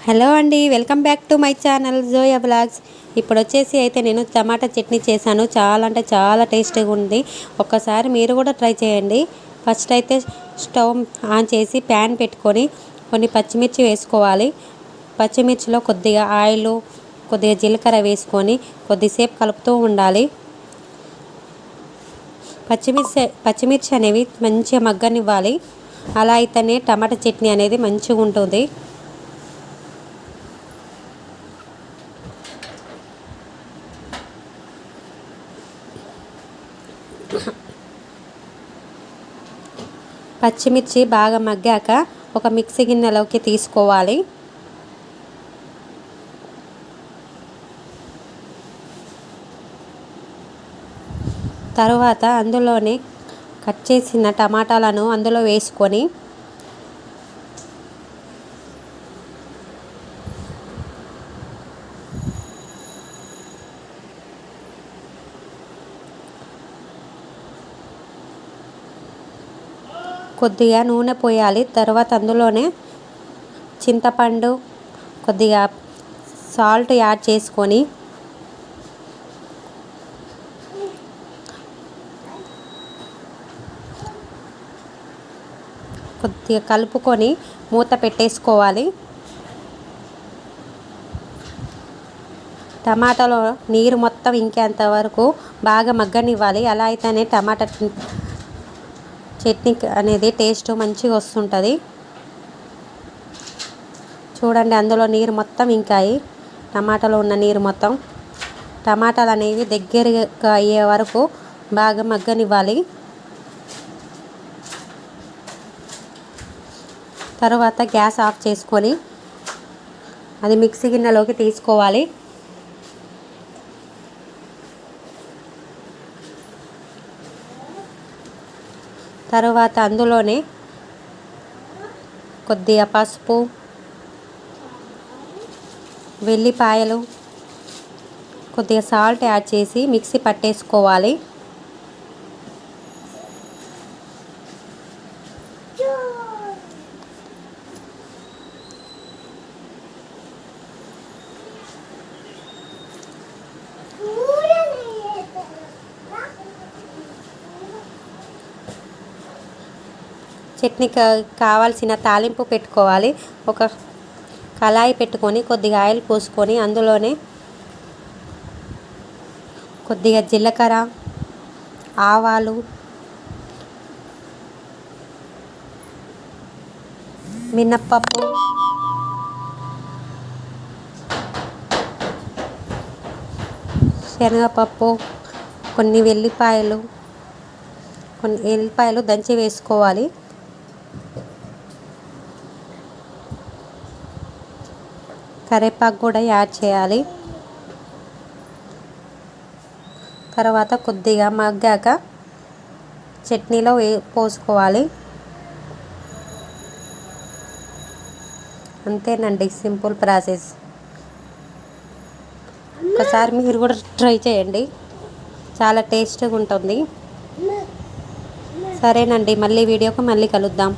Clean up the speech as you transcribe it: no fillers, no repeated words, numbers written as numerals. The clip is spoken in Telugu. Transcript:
హలో అండి, welcome back to my channel Zoya blogs. ఇప్పుడు వచ్చేసి అయితే నేను టమాటా చట్నీ చేశాను. చాలా అంటే చాలా టేస్టీగా ఉంది. ఒక్కసారి మీరు కూడా ట్రై చేయండి. ఫస్ట్ అయితే స్టవ్ ఆన్ చేసి ప్యాన్ పెట్టుకొని కొన్ని పచ్చిమిర్చి వేసుకోవాలి. పచ్చిమిర్చిలో కొద్దిగా ఆయిల్, కొద్దిగా జీలకర్ర వేసుకొని కొద్దిసేపు కలుపుతూ ఉండాలి. పచ్చిమిర్చి అనేవి మంచిగా మగ్గనివ్వాలి. అలా అయితేనే టమాటా చట్నీ అనేది మంచిగా ఉంటుంది. పచ్చిమిర్చి బాగా మగ్గాక ఒక మిక్సీ గిన్నెలోకి తీసుకోవాలి. తరువాత అందులోనే కట్ చేసిన టమాటాలను అందులో వేసుకొని కొద్దిగా నూనె పోయాలి. తర్వాత అందులోనే చింతపండు, కొద్దిగా సాల్ట్ యాడ్ చేసుకొని కొద్దిగా కలుపుకొని మూత పెట్టేసుకోవాలి. టమాటాలో నీరు మొత్తం ఇంకేంత వరకు బాగా మగ్గనివ్వాలి. అలా అయితేనే టమాటా చట్నీ అనేది టేస్ట్ మంచిగా వస్తుంటుంది. చూడండి, అందులో నీరు మొత్తం ఇంకాయి. టమాటాలో ఉన్న నీరు మొత్తం, టమాటాలు అనేవి దగ్గరగా అయ్యే వరకు బాగా మగ్గనివ్వాలి. తర్వాత గ్యాస్ ఆఫ్ చేసుకొని అది మిక్సీ గిన్నెలోకి తీసుకోవాలి. తరువాత అందులోనే కొద్దిగా పసుపు, వెల్లిపాయలు, కొద్దిగా సాల్ట్ యాడ్ చేసి మిక్సీ పట్టేసుకోవాలి. చట్నీ కావాల్సిన తాలింపు పెట్టుకోవాలి. ఒక కళాయి పెట్టుకొని కొద్దిగా ఆయిల్ పోసుకొని అందులోనే కొద్దిగా జీలకర్ర, ఆవాలు, మినప్పప్పు, శనగపప్పు, కొన్ని ఎల్లిపాయలు దంచి వేసుకోవాలి. కరివేపాకు కూడా యాడ్ చేయాలి. తర్వాత కొద్దిగా మగ్గాక చట్నీలో పోసుకోవాలి. అంతేనండి, సింపుల్ ప్రాసెస్. ఒకసారి మీరు కూడా ట్రై చేయండి, చాలా టేస్టీగా ఉంటుంది. సరేనండి, మళ్ళీ వీడియోకి మళ్ళీ కలుద్దాం.